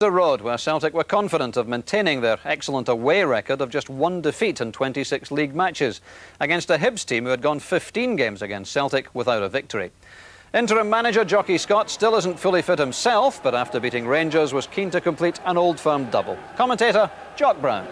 The road where Celtic were confident of maintaining their excellent away record of just 1 defeat in 26 league matches against a Hibs team who had gone 15 games against Celtic without a victory. Interim manager Jocky Scott still isn't fully fit himself, but after beating Rangers was keen to complete an Old Firm double. Commentator Jock Brown.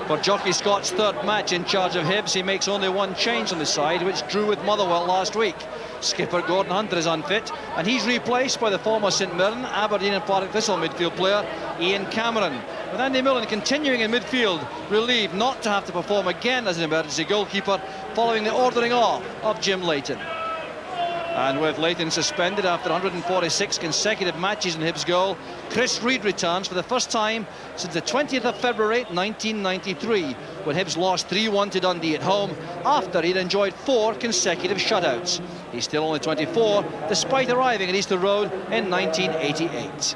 For Jocky Scott's third match in charge of Hibs, he makes only one change on the side, which drew with Motherwell last week. Skipper Gordon Hunter is unfit, and he's replaced by the former St Mirren, Aberdeen and Partick Thistle midfield player Ian Cameron, with Andy Millen continuing in midfield, relieved not to have to perform again as an emergency goalkeeper following the ordering off of Jim Leighton. And with Leighton suspended after 146 consecutive matches in Hibs goal, Chris Reid returns for the first time since the 20th of February 1993, when Hibs lost 3-1 to Dundee at home after he'd enjoyed 4 consecutive shutouts. He's still only 24, despite arriving at Easter Road in 1988.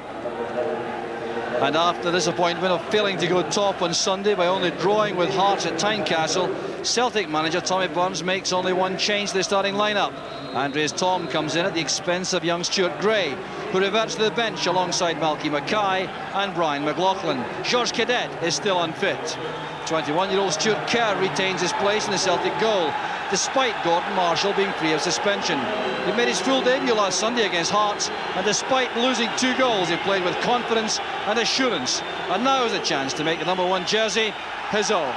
And after the disappointment of failing to go top on Sunday by only drawing with Hearts at Tynecastle, Celtic manager Tommy Burns makes only one change to the starting lineup. Andreas Thom comes in at the expense of young Stuart Gray, who reverts to the bench alongside Malky Mackay and Brian McLaughlin. George Cadet is still unfit. 21-year-old Stuart Kerr retains his place in the Celtic goal, despite Gordon Marshall being free of suspension. He made his full debut last Sunday against Hearts, and despite losing 2 goals, he played with confidence and assurance, and now has a chance to make the #1 jersey his own.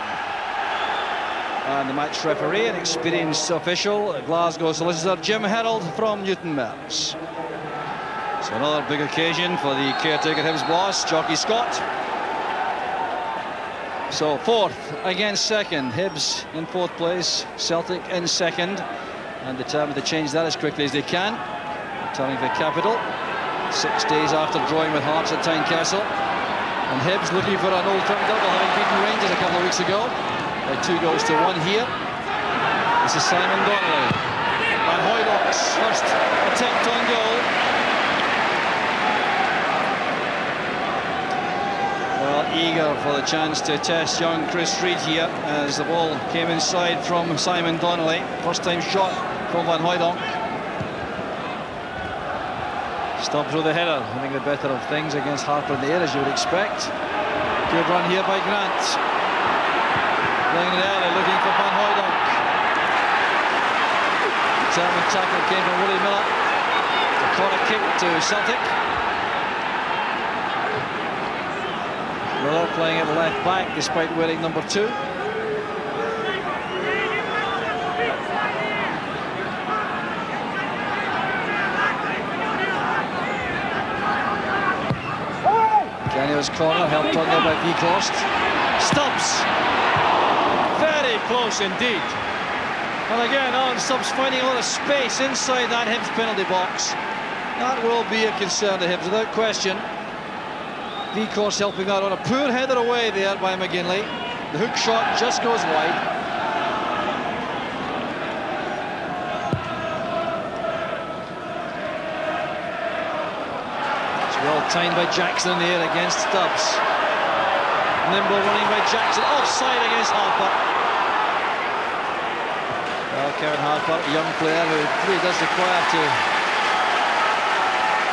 And the match referee, an experienced official, Glasgow solicitor Jim Herald from Newton Mearns. So another big occasion for the caretaker Hibs boss, Jocky Scott. So 4th against 2nd, Hibs in 4th place, Celtic in 2nd, and determined to change that as quickly as they can. Returning to the capital 6 days after drawing with Hearts at Tynecastle, and Hibs looking for an Old Firm double, having beaten Rangers a couple of weeks ago by 2-1 here. This is Simon Donnelly. Van Hooydonk's first attempt on goal. Well, eager for the chance to test young Chris Reid here as the ball came inside from Simon Donnelly. First time shot from Van Hooydonk. Stubbs with the header, having the better of things against Harper in the air, as you would expect. Good run here by Grant. Playing it early, looking for Van Hooydonk. Determined tackle came from Willie Miller. A corner kick to Celtic. Miller playing at left back despite wearing number 2. Daniel's corner helped on there by Weghorst. Stubbs. Very close indeed. And again, Alan Stubbs finding a lot of space inside that Hibs penalty box. That will be a concern to Hibs without question. Weghorst helping out on a poor header away there by McGinley. The hook shot just goes wide. It's well timed by Jackson in the air against Stubbs. Nimble running by Jackson, offside against Harper. Well, Kevin Harper, a young player who really does require to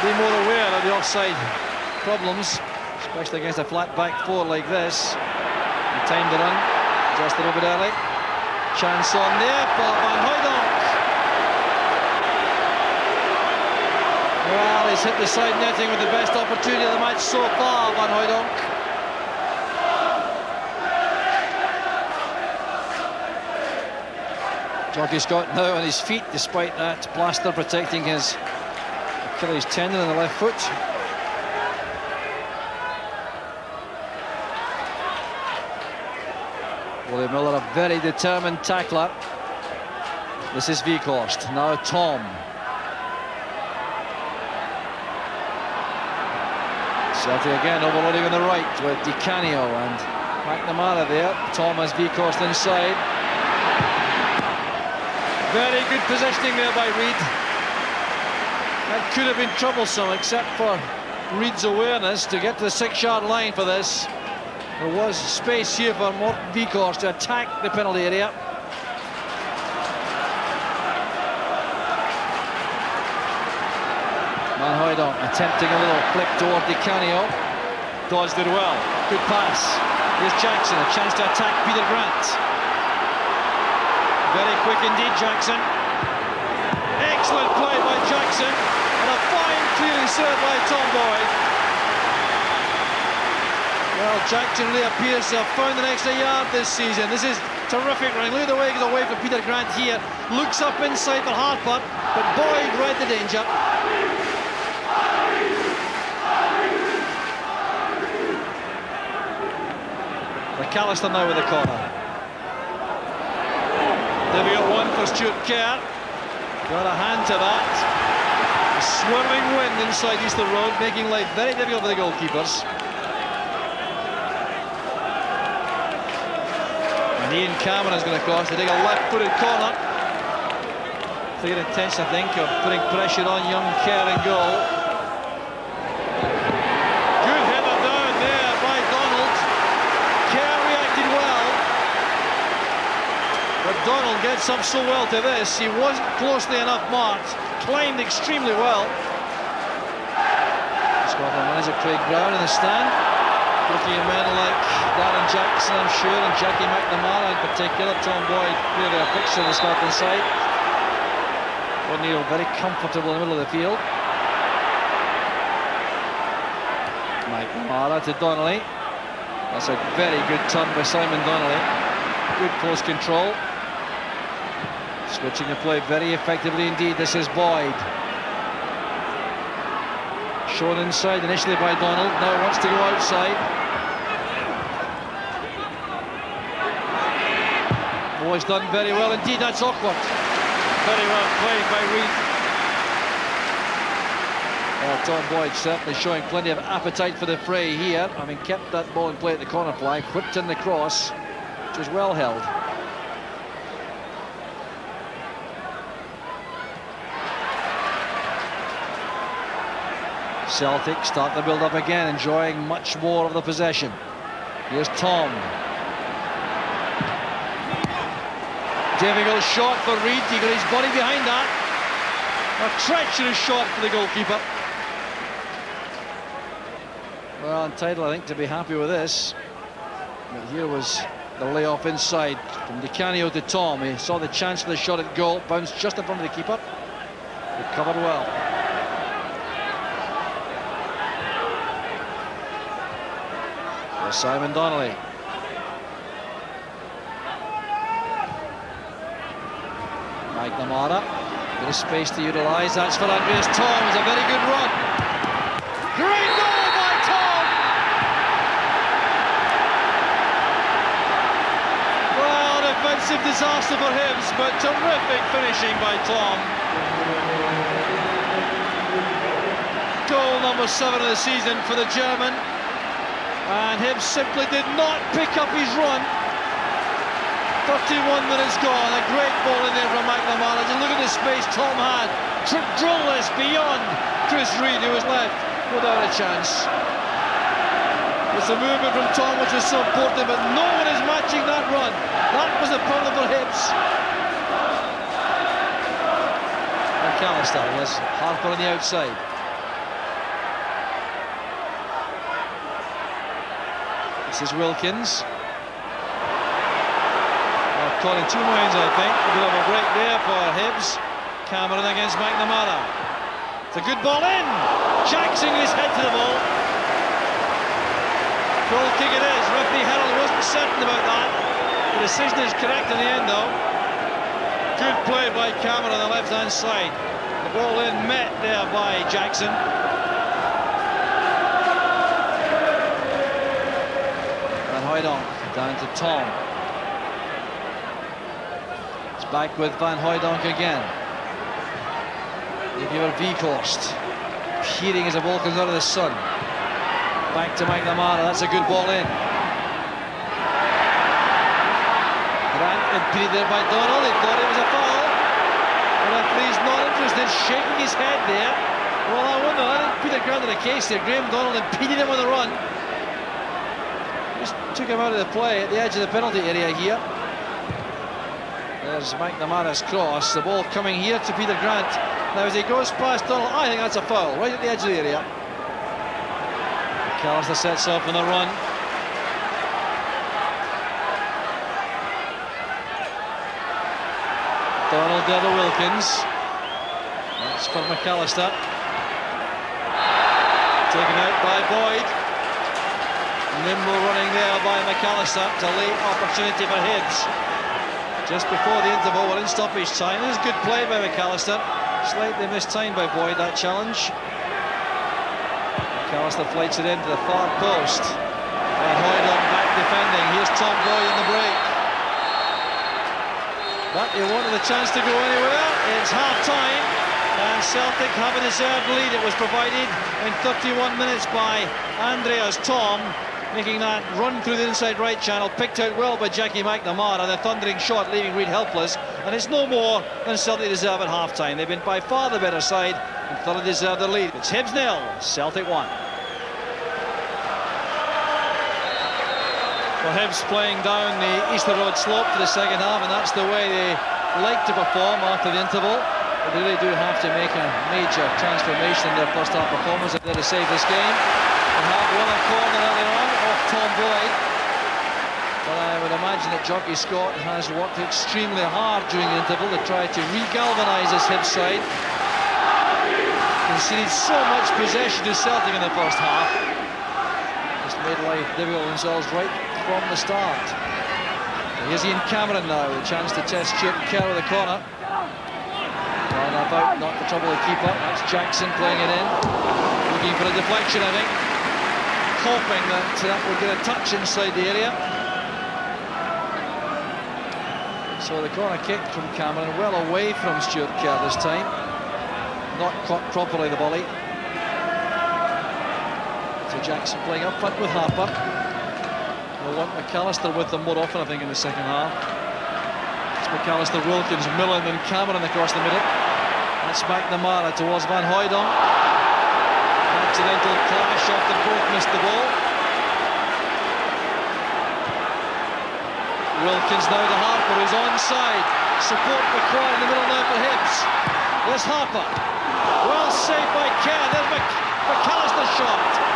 be more aware of the offside problems, especially against a flat back 4 like this. He timed the run just a little bit early. Chance on there for Van Hooydonk. Well, he's hit the side netting with the best opportunity of the match so far, Van Hooydonk. Jocky Scott now on his feet, despite that plaster protecting his Achilles tendon in the left foot. Willie Miller, a very determined tackler. This is Weghorst. Now Thom. Celtic again overloading on the right with Di Canio and McNamara there. Thom has Weghorst inside. Very good positioning there by Reid. That could have been troublesome, except for Reid's awareness to get to the 6-yard line for this. There was space here for Morten Weghorst to attack the penalty area. Van Hoydon attempting a little flick toward Di Canio. Dodged it well. Good pass. Here's Jackson, a chance to attack Peter Grant. Very quick indeed, Jackson. Excellent play by Jackson, and a fine clearing serve by Tom Boyd. Well, Jackson really appears to have found an extra yard this season. This is terrific running. Look at the way he goes away from Peter Grant here. Looks up inside for Harper, but Boyd read the danger. McAllister now with the corner. Difficult one for Stuart Kerr. Got a hand to that. A swirling wind inside Easter Road, making life very difficult for the goalkeepers. And Ian Cameron's going to cross to take a left-footed corner. Clear intention, I think, of putting pressure on young Kerr in goal. Good header down there by Donald. Kerr reacted well. But Donald gets up so well to this. He wasn't closely enough marked. Climbed extremely well. Scotland manager Craig Brown in the stand. Looking at men like Darren Jackson, I'm sure, and Jackie McNamara in particular. Tom Boyd clearly a fixture in the Scotland side. O'Neill very comfortable in the middle of the field. McNamara to Donnelly. That's a very good turn by Simon Donnelly. Good close control. Switching the play very effectively indeed. This is Boyd. Shown inside initially by Donald. Now wants to go outside. Boyd's done very well indeed. That's awkward. Very well played by Reid. Well, Tom Boyd certainly showing plenty of appetite for the fray here. Having kept that ball in play at the corner flag. Whipped in the cross, which was well held. Celtic start the build-up again, enjoying much more of the possession. Here's Tom. Difficult shot for Reid. He got his body behind that. A treacherous shot for the goalkeeper. Well, entitled, I think, to be happy with this. But here was the layoff inside from Di Canio to Tom. He saw the chance for the shot at goal. Bounced just in front of the keeper. Recovered well. Simon Donnelly. McNamara, bit of space to utilise. That's for Andreas Tom. It's a very good run. Great goal by Tom. Well, an offensive disaster for Hibs, but terrific finishing by Tom. Goal number 7 of the season for the German. And Hibs simply did not pick up his run. 31 minutes gone. A great ball in there from McNamara. Just look at the space Tom had. Drill this beyond Chris Reid, who was left without a chance. It's the movement from Tom which was so important, but no one is matching that run. That was the problem for Hibs. McAllister, yes, Harper on the outside. This is Wilkins. Caught in 2 minds, I think. A bit of a break there for Hibs. Cameron against McNamara. It's a good ball in. Jackson his head to the ball. Goal kick it is. Referee Herald wasn't certain about that. The decision is correct in the end, though. Good play by Cameron on the left-hand side. The ball in met there by Jackson. Hooijdonk down to Tom. It's back with Van Hooijdonk again. If you were Weghorst, peering as the ball comes out of the sun. Back to McNamara. That's a good ball in. Grant impeded there by Donald. He thought it was a foul. The referee's not interested, shaking his head there. Well, I wonder. I think Peter Grant in the case there. Graham Donald impeded him on the run. Just took him out of the play at the edge of the penalty area here. There's McNamara's cross. The ball coming here to Peter Grant. Now as he goes past Donald, I think that's a foul, right at the edge of the area. McAllister sets off on the run. Donald there to Wilkins. That's for McAllister. Taken out by Boyd. Nimble running there by McAllister. It's a late opportunity for Hibs. Just before the interval, we're in stoppage time. This is good play by McAllister. Slightly mistimed by Boyd, that challenge. McAllister flights it into the far post. And Hoydon back defending. Here's Tom Boyd in the break. But he wanted the chance to go anywhere. It's half-time, and Celtic have a deserved lead. It was provided in 31 minutes by Andreas Tom, making that run through the inside right channel, picked out well by Jackie McNamara, the thundering shot leaving Reid helpless, and it's no more than Celtic deserve at half-time. They've been by far the better side and thoroughly deserve the lead. It's Hibs 0, Celtic 1. Well, Hibs playing down the Easter Road slope for the second half, and that's the way they like to perform after the interval. But they really do have to make a major transformation in their first half performance if they're to save this game. They have won a corner earlier on off Tom Boyd. But I would imagine that Jockey Scott has worked extremely hard during the interval to try to re-galvanise this Hibs side. Conceded so much possession to Celtic in the first half. Just made life difficult themselves right from the start. Here's Ian Cameron now, with a chance to test Stuart Kerr with the corner. Well, about, not the trouble to keep up. That's Jackson playing it in. Looking for a deflection, I think. Hoping that that would get a touch inside the area. So the corner kick from Cameron, well away from Stuart Kerr this time. Not caught properly, the volley. So Jackson playing up front with Harper. We'll want McAllister with them more often, I think, in the second half. It's McAllister, Wilkins, Millen and Cameron across the middle. That's McNamara towards Van Hooydonk. Accidental clash after both missed the ball. Wilkins now to Harper, who's onside. Support required in the middle now for Hibs. There's Harper. Well saved by Kerr. There's McAllister's shot.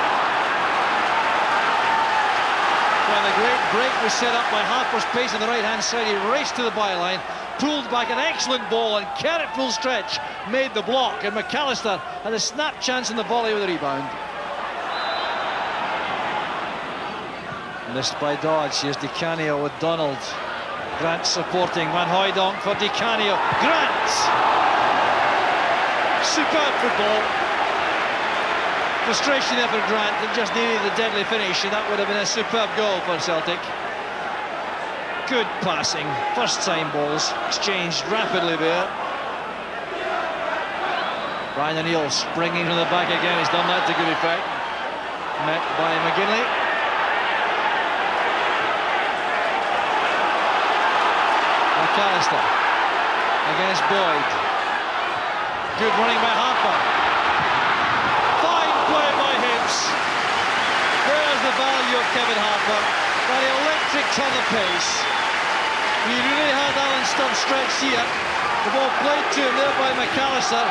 Well, the great break was set up by Harper's pace on the right-hand side. He raced to the byline, pulled back an excellent ball, and Kerr at full stretch made the block, and McAllister had a snap chance in the volley with a rebound. Missed by Dodge. Here's Di Canio with Donald. Grant supporting Van Hooydonk for Di Canio. Grant! Superb football. Frustration there for Grant, and just needed the deadly finish, and that would have been a superb goal for Celtic. Good passing, first time balls, exchanged rapidly there. Brian O'Neill springing from the back again, he's done that to good effect. Met by McGinley. McAllister against Boyd. Good running by Harper. There's the value of Kevin Harper. That electric turn of pace. He really had Alan Stubbs stretched here. The ball played to him there by McAllister.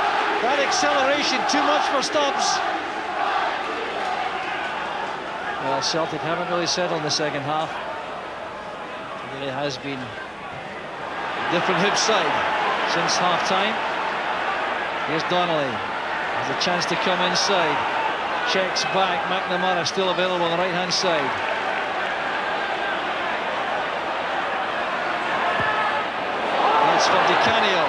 That acceleration, too much for Stubbs. Well, Celtic haven't really settled in the second half. It really has been a different Hibs side since half-time. Here's Donnelly. Has a chance to come inside. Checks back. McNamara still available on the right-hand side. That's for Di Canio.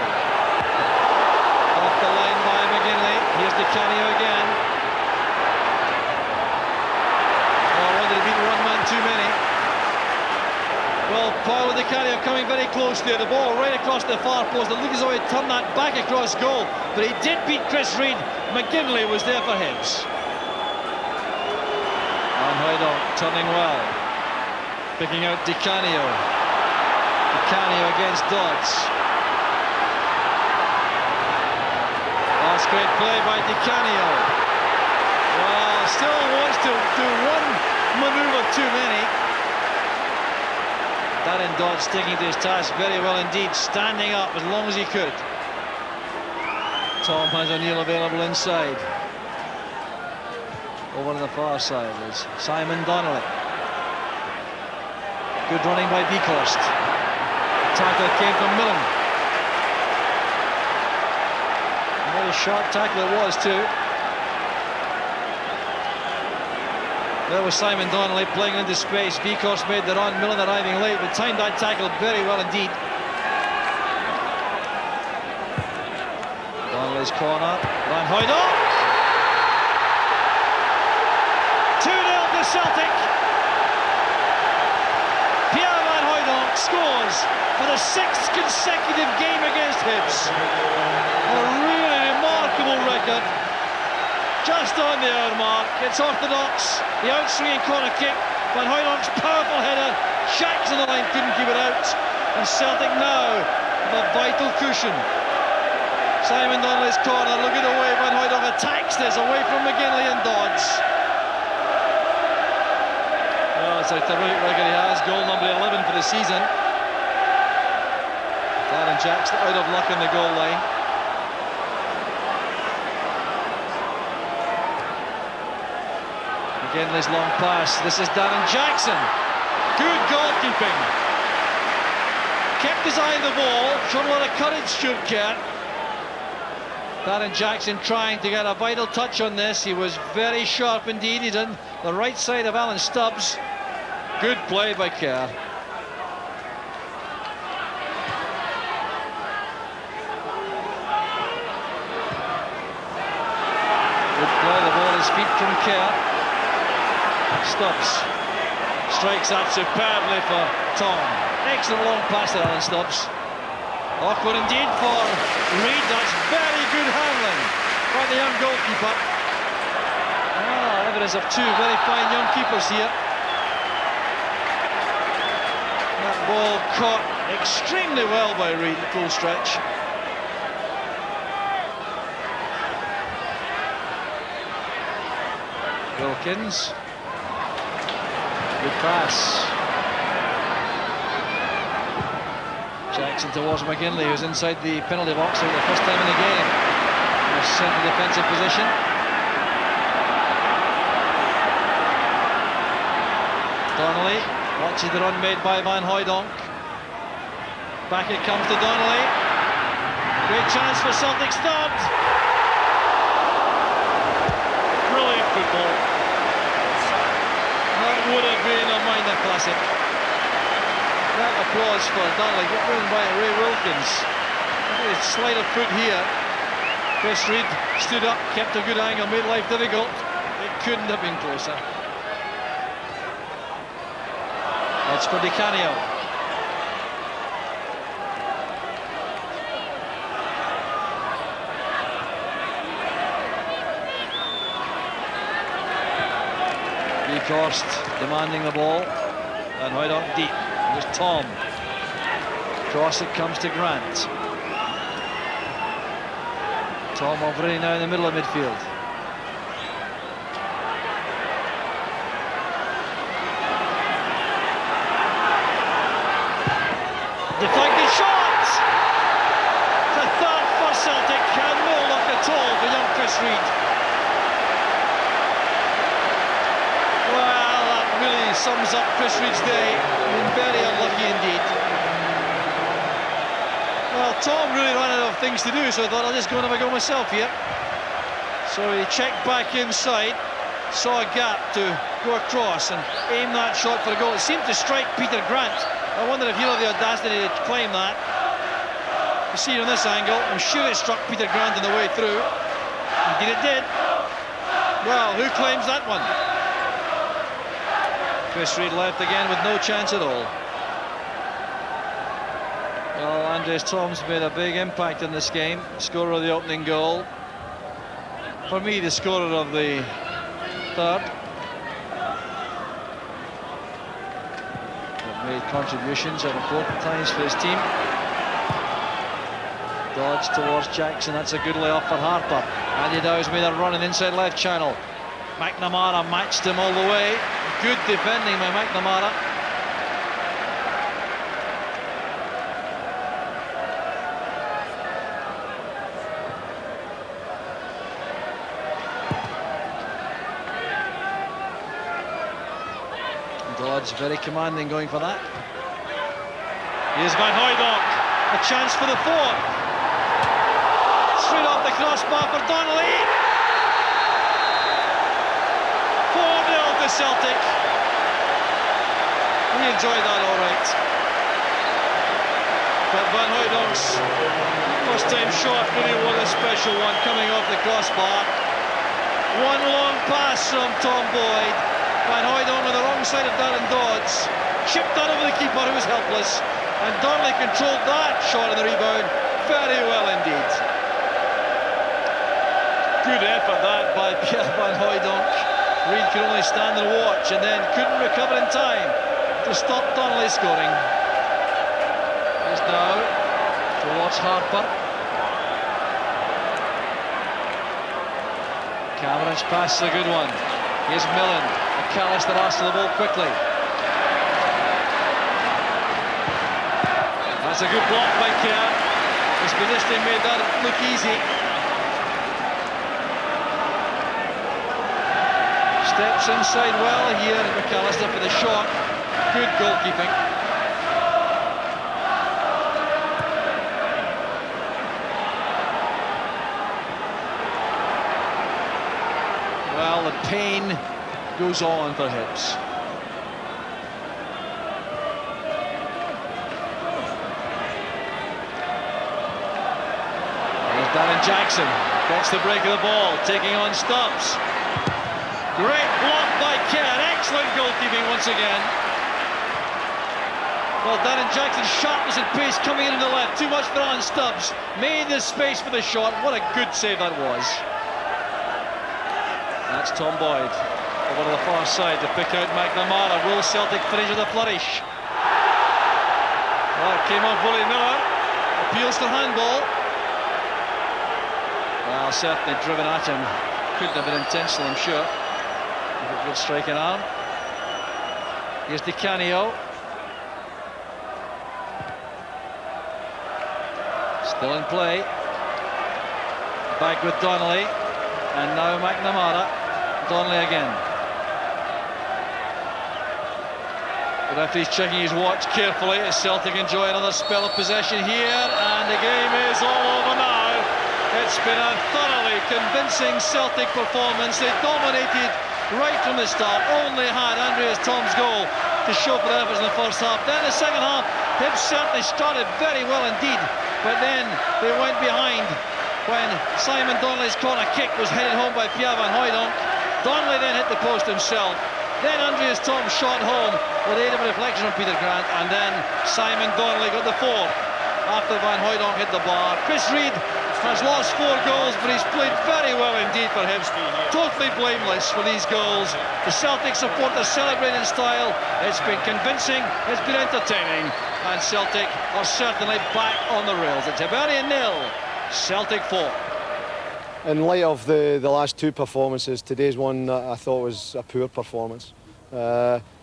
Off the line by McGinley. Here's Di Canio again. Oh, wanted to beat one man too many. Well, Paolo Di Canio coming very close there. The ball right across the far post. It looks as though he turned that back across goal. But he did beat Chris Reid. McGinley was there for Hibs. Van Hooydonk turning well. Picking out Di Canio. Di Canio against Dodds. That's great play by Di Canio. Well, still wants to do one manoeuvre too many. Darren Dodds sticking to his task very well indeed, standing up as long as he could. Tom has O'Neill available inside. Over on the far side is Simon Donnelly. Good running by Beekhorst. Tackle came from Millen. Another sharp tackle it was too. There was Simon Donnelly playing into space. Beekhorst made the run. Millen arriving late, but timed that tackle very well indeed. Donnelly's corner. Van Hooijdonk. 2-0 to Celtic. Pierre Van Hooijdonk scores for the 6th consecutive game against Hibs. A really remarkable record. Just on the hour mark. It's orthodox. The outswinging corner kick. Van Hooijdonk's powerful header. Shacks on the line, couldn't keep it out. And Celtic now have a vital cushion. Simon Donnelly's corner, looking away. Van Hooijdonk attacks this away from McGinley and Dodds. Oh, it's a terrific record he has. Goal number 11 for the season. Darren Jackson out of luck on the goal line. McGinley's long pass. This is Darren Jackson. Good goalkeeping. Kept his eye on the ball. Showed a lot of courage, Stuart Kerr. Darren Jackson trying to get a vital touch on this. He was very sharp indeed. He's on the right side of Alan Stubbs. Good play by Kerr. Good play, the ball is feet from Kerr. Stubbs strikes that superbly for Tom. Excellent long pass to Alan Stubbs. Awkward indeed for Reid. That's very good handling by the young goalkeeper. Evidence of two very fine young keepers here. That ball caught extremely well by Reid, the full stretch. Wilkins. Good pass. Jackson towards McGinley, who's inside the penalty box for the first time in the game. He's sent to defensive position. Donnelly watches the run made by Van Hooijdonk. Back it comes to Donnelly. Great chance for Celtic's third. Brilliant football. That would have been a minor classic. That applause for Donnelly, given by Ray Wilkins. A sleight of foot here. Chris Reid stood up, kept a good angle, made life difficult. It couldn't have been closer. That's for Di Canio. Beekhorst demanding the ball. And Hooijdonk deep. There's Tom. Cross it comes to Grant. Tom already now in the middle of midfield. Deflected shot! The third for Celtic, and no luck at all for young Chris Reid. Well, that really sums up Chris Reid's day. Been very unlucky indeed. Well, Tom really ran out of things to do, so I thought I'll just go and have a go myself here. So he checked back inside, saw a gap to go across and aim that shot for a goal. It seemed to strike Peter Grant. I wonder if he'll have the audacity to claim that. You see it on this angle, I'm sure it struck Peter Grant on the way through. Indeed it did. Well, who claims that one? Chris Reid left again with no chance at all. Well, Andres Tom's made a big impact in this game. Scorer of the opening goal. For me, the scorer of the third. Made contributions at important times for his team. Dodge towards Jackson, that's a good layoff for Harper. Andy Dow's made a run in inside left channel. McNamara matched him all the way. Good defending by McNamara. Dodds very commanding going for that. Here's Van Hooijdonk, a chance for the fourth. Straight off the crossbar for Donnelly. 4-0 to Celtic. We enjoyed that all right. But Van Hooijdonk's first time shot really was a special one, coming off the crossbar. One long pass from Tom Boyd. Van Hooijdonk on the wrong side of Darren Dodds. Chipped on over the keeper who was helpless. And Donnelly controlled that shot in the rebound very well indeed. Good effort that by Pierre Van Hooijdonk. Reid could only stand and watch and then couldn't recover in time to stop Donnelly scoring. He's now towards Harper. Cameron's pass is a good one. Here's Millen. McAllister asks the ball quickly. That's a good block by Kerr. Spiniste made that look easy. Steps inside well here, McAllister for the shot. Good goalkeeping. Well, the pain goes on for Hibs. Darren Jackson gets the break of the ball, taking on Stubbs. Great block by Kerr, excellent goalkeeping once again. Well, Darren Jackson's sharpness and pace coming in the left, too much for on Stubbs. Made the space for the shot, what a good save that was. That's Tom Boyd, over to the far side to pick out McNamara. Will Celtic finish with a flourish? Well, it came off Willie Miller, appeals for handball. Well, certainly driven at him. Couldn't have been intentional, I'm sure. Good striking arm. Here's Di Canio. Still in play. Back with Donnelly. And now McNamara. Donnelly again. The referee's checking his watch carefully as Celtic enjoy another spell of possession here. And the game is all over now. It's been a thoroughly convincing Celtic performance. They dominated right from the start. Only had Andreas Tom's goal to show for the efforts in the first half. Then the second half, Hibs certainly started very well indeed. But then they went behind when Simon Donnelly's corner kick was headed home by Pierre Van Hooijdonk. Donnelly then hit the post himself. Then Andreas Tom shot home with aid of a reflection from Peter Grant. And then Simon Donnelly got the fourth after Van Hooijdonk hit the bar. Chris Reid has lost 4 goals, but he's played very well indeed for Hibs. Totally blameless for these goals. The Celtic supporters celebrate in style. It's been convincing, it's been entertaining, and Celtic are certainly back on the rails. It's Hibernian 0, Celtic 4. In light of the last 2 performances, today's one I thought was a poor performance.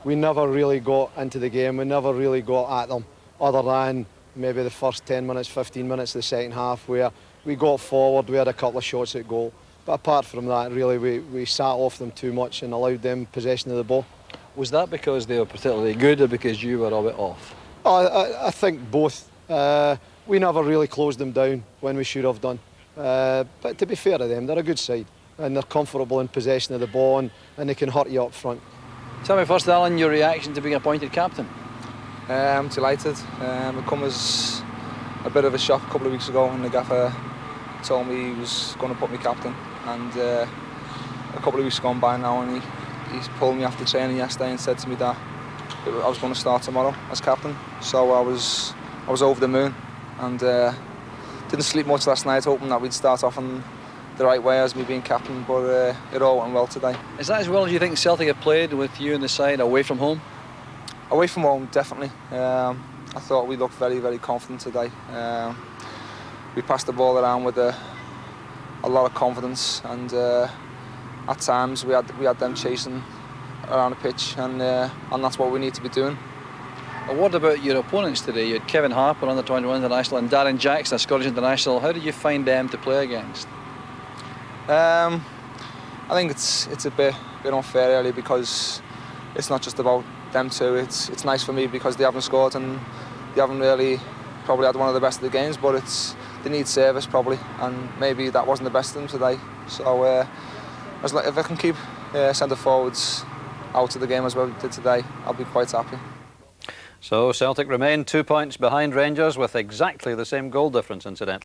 We never really got into the game, we never really got at them, other than maybe the first 10 minutes, 15 minutes of the second half, where we got forward, we had a couple of shots at goal. But apart from that, really, we sat off them too much and allowed them possession of the ball. Was that because they were particularly good or because you were a bit off? I think both. We never really closed them down when we should have done. But to be fair to them, they're a good side and they're comfortable in possession of the ball and they can hurt you up front. Tell me first, Alan, your reaction to being appointed captain. I'm delighted. It come as a bit of a shock a couple of weeks ago when the gaffer told me he was going to put me captain, and a couple of weeks gone by now and he pulled me after training yesterday and said to me that I was going to start tomorrow as captain. So I was over the moon and didn't sleep much last night, hoping that we'd start off in the right way as me being captain, but it all went well today. Is that as well as you think Celtic have played with you in the side away from home? Away from home, definitely. I thought we looked very, very confident today. We passed the ball around with a lot of confidence, and at times we had them chasing around the pitch, and that's what we need to be doing. What about your opponents today? You had Kevin Harper, under 21 international, and Darren Jackson, a Scottish international. How did you find them to play against? I think it's a bit unfair really, because it's not just about them two, it's nice for me because they haven't scored and they haven't really probably had one of the best of the games, but they need service probably, and maybe that wasn't the best of them today. So if I can keep centre forwards out of the game as well did today, I'll be quite happy. So Celtic remain 2 points behind Rangers with exactly the same goal difference, incidentally.